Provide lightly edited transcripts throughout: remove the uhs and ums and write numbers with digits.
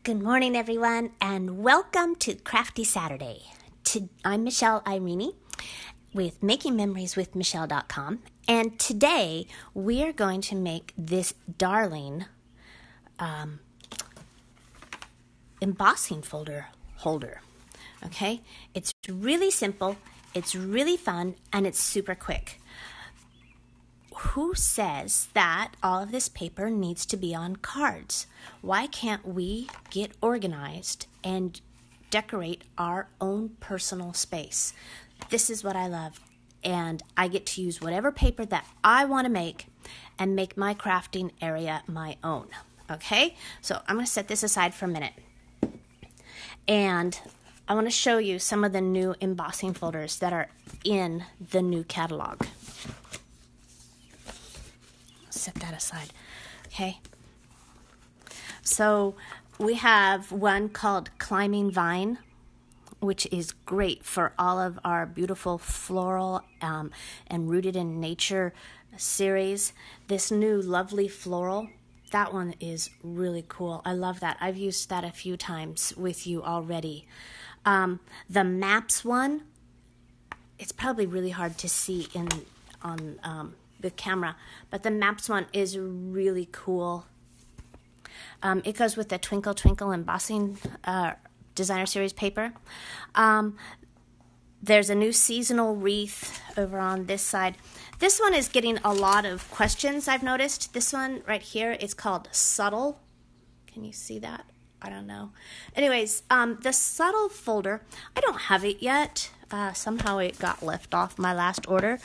Good morning, everyone, and welcome to Crafty Saturday. I'm Michelle Irene with makingmemorieswithmichelle.com, and today we are going to make this darling embossing folder holder. Okay, it's really simple, it's really fun, and it's super quick. Who says that all of this paper needs to be on cards? Why can't we get organized and decorate our own personal space? This is what I love, and I get to use whatever paper that I want to make and make my crafting area my own. Okay, so I'm going to set this aside for a minute, and I want to show you some of the new embossing folders that are in the new catalog. Set that aside. Okay. So we have one called Climbing Vine, which is great for all of our beautiful floral and rooted in nature series. This new lovely floral, that one is really cool. I love that. I've used that a few times with you already. The maps one, it's probably really hard to see on the camera, but the maps one is really cool. It goes with the Twinkle Twinkle embossing designer series paper. There's a new seasonal wreath over on this side. This one is getting a lot of questions, I've noticed. This one right here, it's called Subtle. Can you see that? I don't know. Anyways, the Subtle folder, I don't have it yet. Somehow it got left off my last order.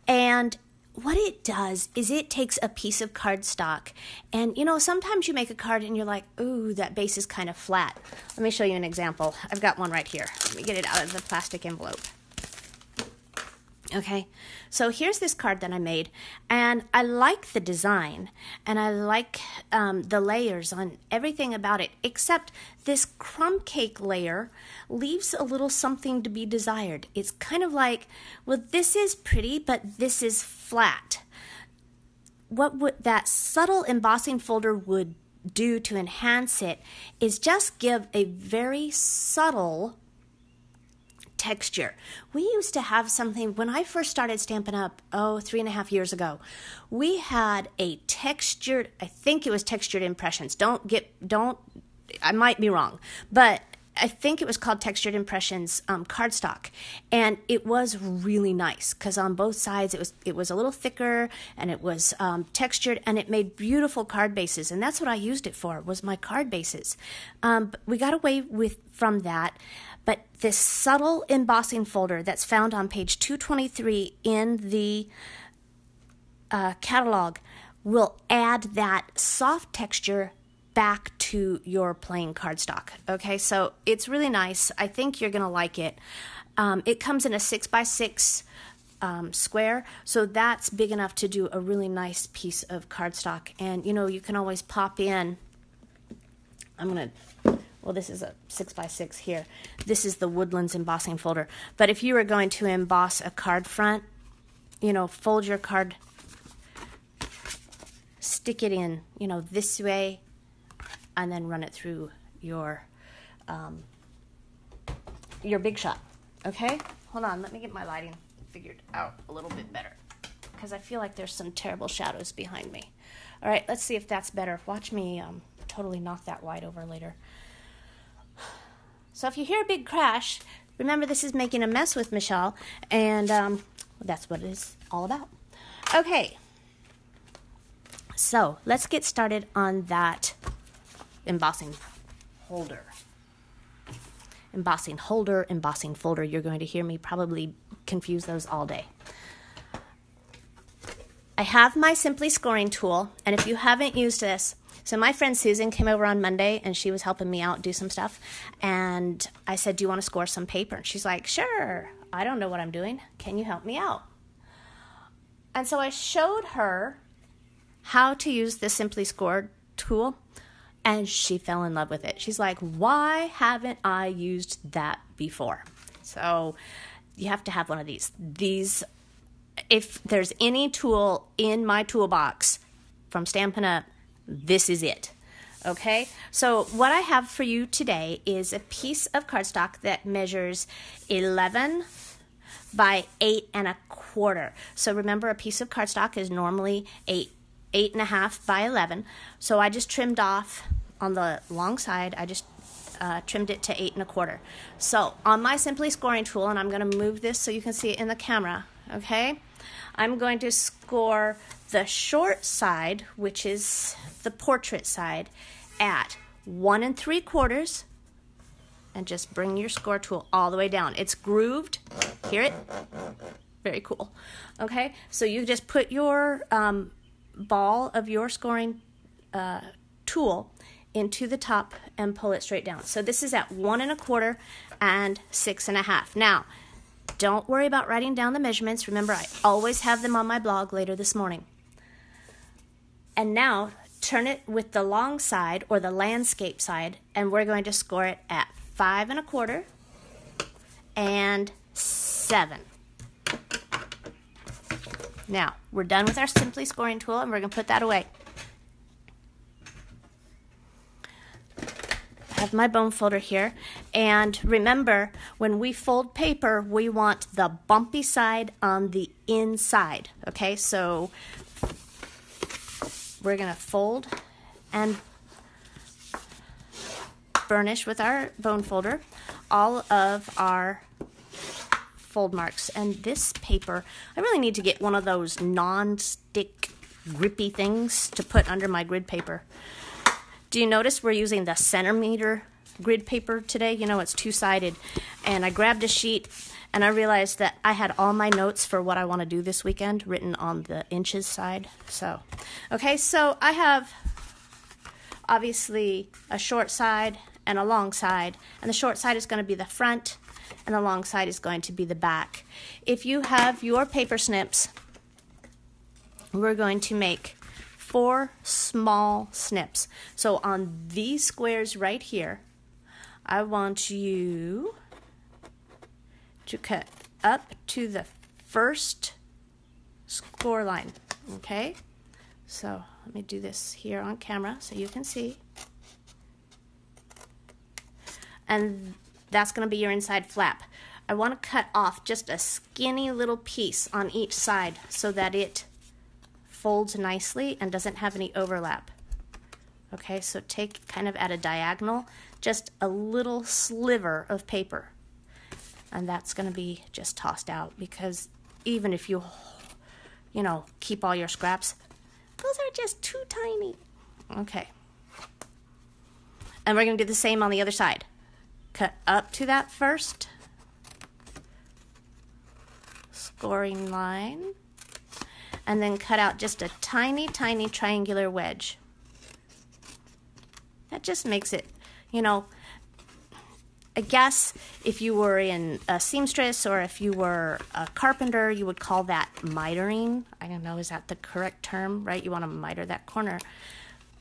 And what it does is it takes a piece of cardstock, and sometimes you make a card and you're like, ooh, that base is kind of flat. Let me show you an example. I've got one right here. Let me get it out of the plastic envelope. Okay, so here's this card that I made, and I like the design, and I like the layers on everything about it, except this crumb cake layer leaves a little something to be desired. It's kind of like, well, this is pretty, but this is flat. What would that subtle embossing folder would do to enhance it is just give a very subtle texture. We used to have something when I first started Stampin' Up! 3.5 years ago. We had a textured, I think it was textured impressions. I might be wrong, but I think it was called Textured Impressions cardstock, and it was really nice because on both sides it was a little thicker and it was textured, and it made beautiful card bases, and that's what I used it for, was my card bases. But we got away from that. But this subtle embossing folder that's found on page 223 in the catalog will add that soft texture back to your plain cardstock. Okay, so it's really nice. I think you're going to like it. It comes in a 6x6 square, so that's big enough to do a really nice piece of cardstock. And you can always pop in. Well, this is a 6x6 here. This is the Woodlands embossing folder. But if you were going to emboss a card front, fold your card, stick it in, this way, and then run it through your Big Shot. Okay? Hold on, let me get my lighting figured out a little bit better, because I feel like there's some terrible shadows behind me. All right, let's see if that's better. Watch me totally knock that light over later. So if you hear a big crash, remember this is Making a Mess with Michelle, and that's what it is all about. Okay, so let's get started on that embossing holder. Embossing holder, embossing folder. You're going to hear me probably confuse those all day. I have my Simply Scoring tool, and if you haven't used this, so my friend Susan came over on Monday, and she was helping me out do some stuff, and I said, do you want to score some paper? And she's like, sure, I don't know what I'm doing. Can you help me out? And so I showed her how to use the Simply Score tool, and she fell in love with it. She's like, why haven't I used that before? So you have to have one of these. If there's any tool in my toolbox from Stampin' Up, this is it. Okay, so what I have for you today is a piece of cardstock that measures 11 by 8 1/4. So remember, a piece of cardstock is normally 8 1/2 by 11. So I just trimmed off on the long side. I just trimmed it to 8 1/4. So on my Simply Scoring tool, and I'm going to move this so you can see it in the camera. Okay, I'm going to score the short side, which is the portrait side, at 1 3/4, and just bring your score tool all the way down. It's grooved. Hear it? Very cool. Okay, so you just put your ball of your scoring tool into the top and pull it straight down. So this is at 1 1/4 and 6 1/2. Now, don't worry about writing down the measurements. Remember, I always have them on my blog later this morning. And now, turn it with the long side or the landscape side, and we're going to score it at 5 1/4 and 7. Now, we're done with our Simply Scoring tool, and we're going to put that away. I have my bone folder here, and remember, when we fold paper, we want the bumpy side on the inside. Okay, so we're going to fold and burnish with our bone folder all of our fold marks. And this paper, I really need to get one of those non-stick grippy things to put under my grid paper. Do you notice we're using the centimeter grid paper today? You know, it's two-sided. And I grabbed a sheet and I realized that I had all my notes for what I want to do this weekend written on the inches side. So, okay, so I have obviously a short side and a long side. And the short side is going to be the front and the long side is going to be the back. If you have your paper snips, we're going to make 4 small snips. So on these squares right here, I want you to cut up to the first score line. Okay? So let me do this here on camera so you can see. And that's going to be your inside flap. I want to cut off just a skinny little piece on each side so that it folds nicely and doesn't have any overlap. Okay, so take kind of at a diagonal, just a little sliver of paper. And that's going to be just tossed out, because even if you know, keep all your scraps, those are just too tiny. Okay. And we're going to do the same on the other side. Cut up to that first scoring line, and then cut out just a tiny, tiny triangular wedge. That just makes it, you know, I guess if you were in a seamstress or if you were a carpenter, you would call that mitering. I don't know, is that the correct term, right? You want to miter that corner.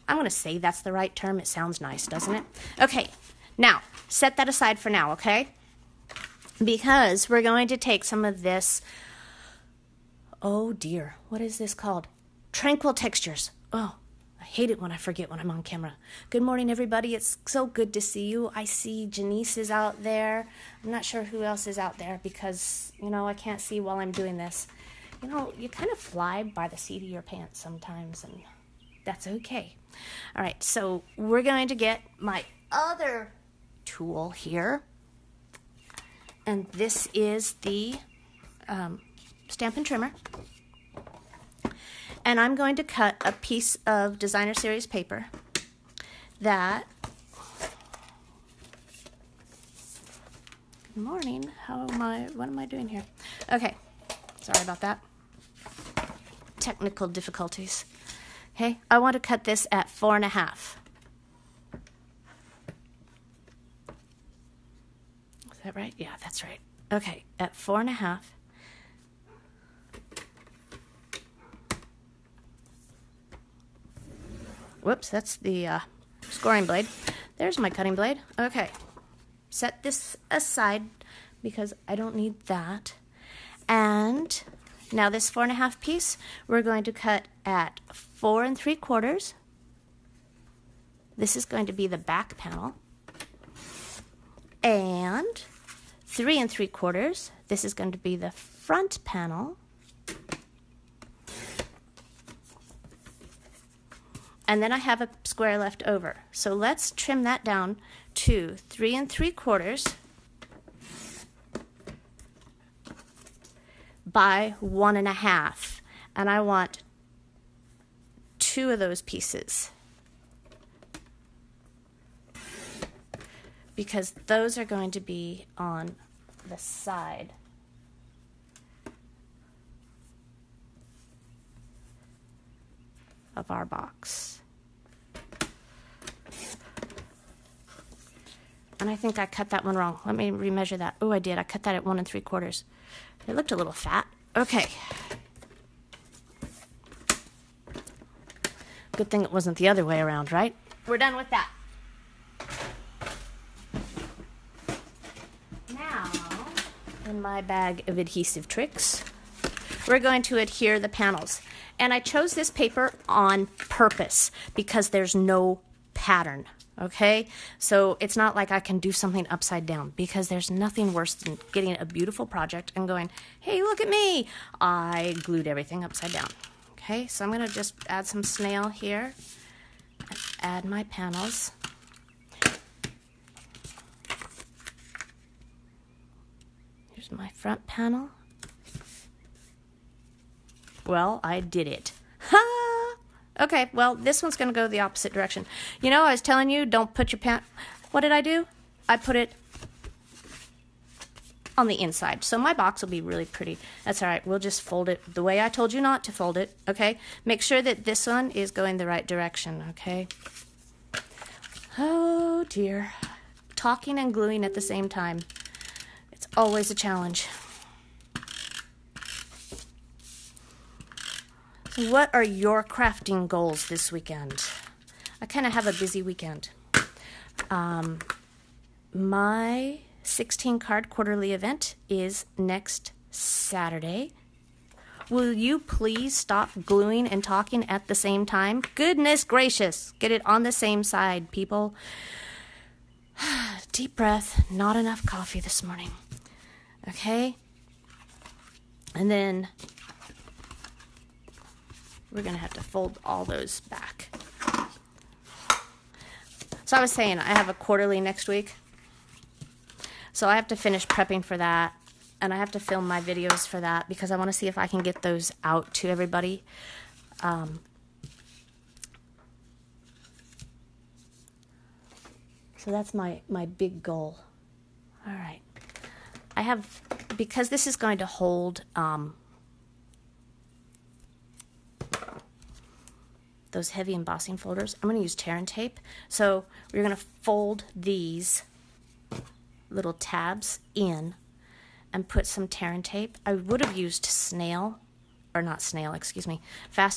I'm going to say that's the right term. It sounds nice, doesn't it? Okay, now, set that aside for now, okay? Because we're going to take some of this, oh dear, what is this called? Tranquil Textures. Oh, I hate it when I forget when I'm on camera. Good morning, everybody. It's so good to see you. I see Janice is out there. I'm not sure who else is out there because, you know, I can't see while I'm doing this. You know, you kind of fly by the seat of your pants sometimes, and that's okay. All right, so we're going to get my other tool here, and this is the Stampin' Trimmer, and I'm going to cut a piece of Designer Series paper that, good morning, what am I doing here? Okay, sorry about that, technical difficulties. Okay, I want to cut this at 4 1/2. Is that right? Yeah, that's right. Okay, at 4 1/2. Whoops, that's the scoring blade. There's my cutting blade. Okay, set this aside because I don't need that. And now this 4 1/2 piece, we're going to cut at 4 3/4, this is going to be the back panel. And 3 3/4, this is going to be the front panel. And then I have a square left over. So let's trim that down to 3 3/4 by 1 1/2. And I want 2 of those pieces, because those are going to be on the side of our box. And I think I cut that one wrong. Let me remeasure that. Oh, I did. I cut that at 1 3/4. It looked a little fat. Okay. Good thing it wasn't the other way around, right? We're done with that. Now, in my bag of adhesive tricks, we're going to adhere the panels. And I chose this paper on purpose because there's no pattern. Okay, so it's not like I can do something upside down, because there's nothing worse than getting a beautiful project and going, hey, look at me, I glued everything upside down. Okay, so I'm going to just add some snail here and add my panels. Here's my front panel. Well, I did it. Ha! Okay, well, this one's going to go the opposite direction. You know, I was telling you, don't put your what did I do? I put it on the inside. So my box will be really pretty. That's all right. We'll just fold it the way I told you not to fold it, okay? Make sure that this one is going the right direction, okay? Oh, dear. Talking and gluing at the same time. It's always a challenge. What are your crafting goals this weekend? I kind of have a busy weekend. My 16 card quarterly event is next Saturday. Will you please stop gluing and talking at the same time? Goodness gracious, get it on the same side, people. Deep breath, not enough coffee this morning. Okay? And then we're going to have to fold all those back. So I was saying, I have a quarterly next week. So I have to finish prepping for that. And I have to film my videos for that, because I want to see if I can get those out to everybody. So that's my big goal. All right. I have, because this is going to hold those heavy embossing folders, I'm going to use tear and tape. So we're going to fold these little tabs in and put some tear and tape. I would have used fast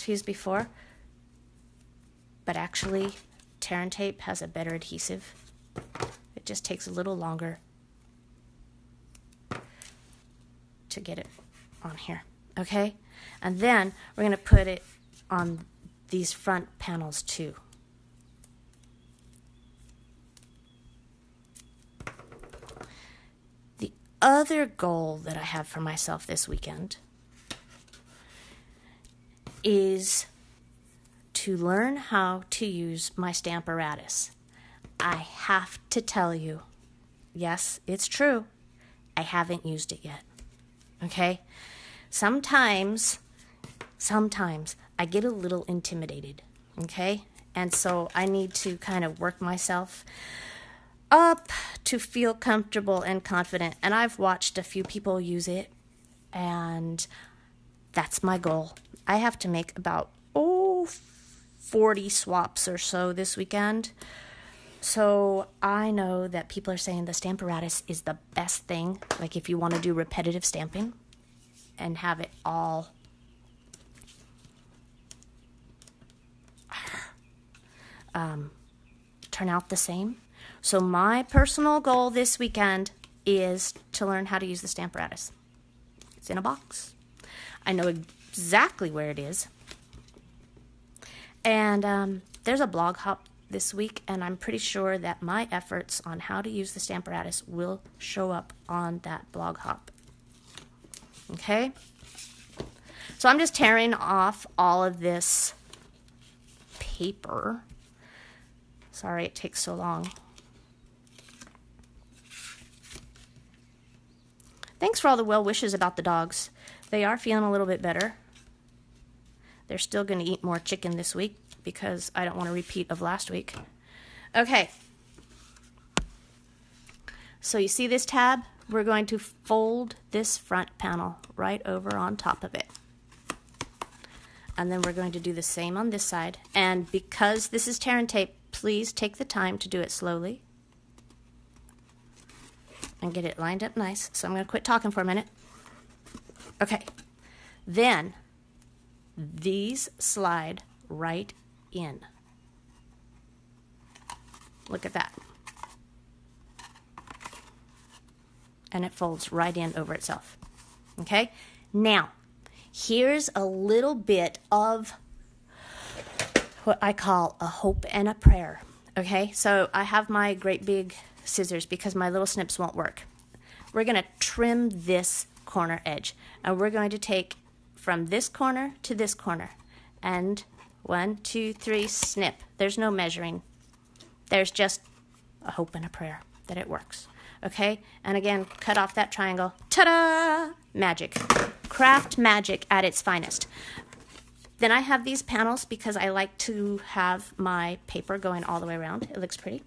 fuse before, but actually tear and tape has a better adhesive. It just takes a little longer to get it on here, okay? And then we're going to put it on these front panels too. The other goal that I have for myself this weekend is to learn how to use my Stamparatus. I have to tell you, yes, it's true, I haven't used it yet. Okay? Sometimes I get a little intimidated, okay? And so I need to kind of work myself up to feel comfortable and confident. And I've watched a few people use it, and that's my goal. I have to make about 40 swaps or so this weekend. So I know that people are saying the Stamparatus is the best thing, like if you want to do repetitive stamping and have it all turn out the same. So my personal goal this weekend is to learn how to use the Stamparatus. It's in a box. I know exactly where it is. And there's a blog this week, and I'm pretty sure that my efforts on how to use the Stamparatus will show up on that blog hop. Okay? So I'm just tearing off all of this paper. Sorry it takes so long. Thanks for all the well wishes about the dogs. They are feeling a little bit better. They're still going to eat more chicken this week because I don't want a repeat of last week. Okay. So you see this tab? We're going to fold this front panel right over on top of it. And then we're going to do the same on this side. And because this is tear and tape, please take the time to do it slowly and get it lined up nice. So I'm going to quit talking for a minute. Okay. Then these slide right in. Look at that. And it folds right in over itself. Okay? Now, here's a little bit of what I call a hope and a prayer. Okay? So I have my great big scissors because my little snips won't work. We're going to trim this corner edge. And we're going to take from this corner to this corner. And 1, 2, 3, snip. There's no measuring. There's just a hope and a prayer that it works. Okay? And again, cut off that triangle. Ta-da! Magic. Craft magic at its finest. Then I have these panels because I like to have my paper going all the way around. It looks pretty.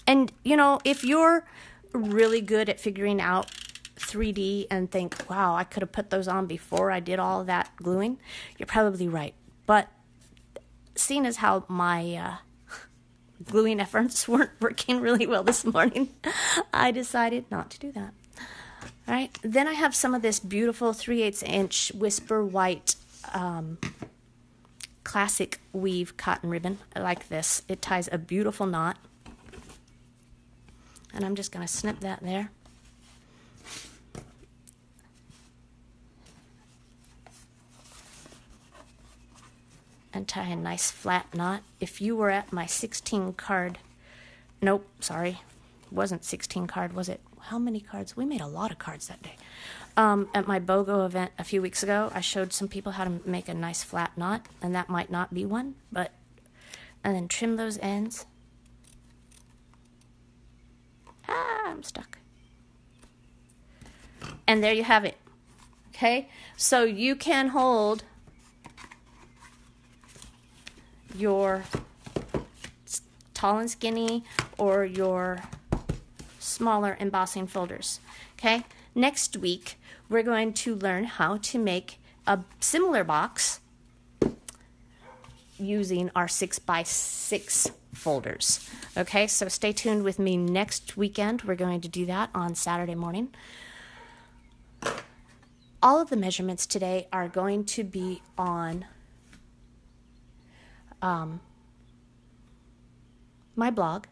And, you know, if you're really good at figuring out 3D and think, wow, I could have put those on before I did all of that gluing, you're probably right. But seeing as how my gluing efforts weren't working really well this morning, I decided not to do that. All right, then I have some of this beautiful 3/8 inch Whisper White classic weave cotton ribbon. I like this. It ties a beautiful knot. And I'm just going to snip that there. And tie a nice flat knot. If you were at my 16 card, nope, sorry, it wasn't 16 card, was it? How many cards? We made a lot of cards that day. At my BOGO event a few weeks ago, I showed some people how to make a nice flat knot, and that might not be one, but, and then trim those ends. I'm stuck. And there you have it. Okay? So you can hold your tall and skinny or your smaller embossing folders. Okay? Next week, we're going to learn how to make a similar box using our 6x6 folders. Okay, so stay tuned with me next weekend. We're going to do that on Saturday morning. All of the measurements today are going to be on my blog.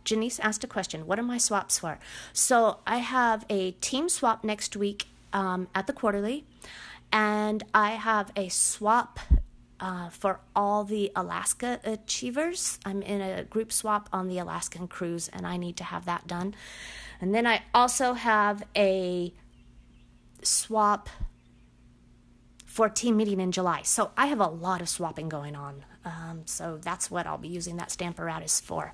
Janice asked a question, what are my swaps for? So I have a team swap next week at the quarterly, and I have a swap for all the Alaska Achievers. I'm in a group swap on the Alaskan cruise, and I need to have that done. And then I also have a swap for team meeting in July. So I have a lot of swapping going on. So that's what I'll be using that Stamparatus for.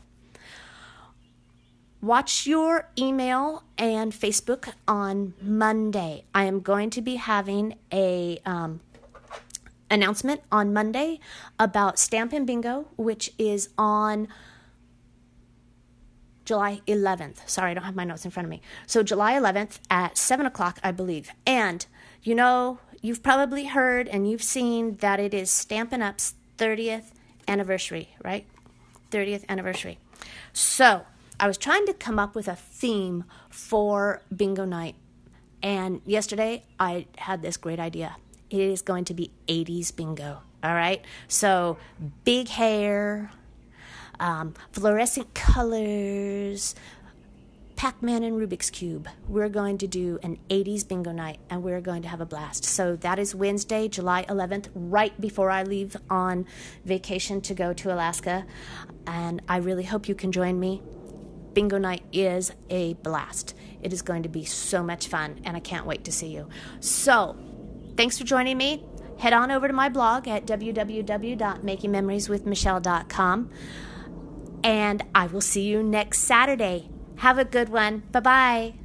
Watch your email and Facebook on Monday. I am going to be having a announcement on Monday about Stampin' Bingo, which is on July 11th. Sorry, I don't have my notes in front of me. So July 11th at 7 o'clock, I believe. And, you know, you've probably heard and you've seen that it is Stampin' Up's 30th anniversary, right? 30th anniversary. So I was trying to come up with a theme for bingo night. And yesterday I had this great idea. It is going to be 80s bingo, all right? So big hair, fluorescent colors, Pac-Man and Rubik's Cube. We're going to do an 80s bingo night, and we're going to have a blast. So that is Wednesday, July 11th, right before I leave on vacation to go to Alaska. And I really hope you can join me. Bingo night is a blast. It is going to be so much fun, and I can't wait to see you. So, thanks for joining me. Head on over to my blog at www.makingmemorieswithmichelle.com, and I will see you next Saturday. Have a good one. Bye-bye.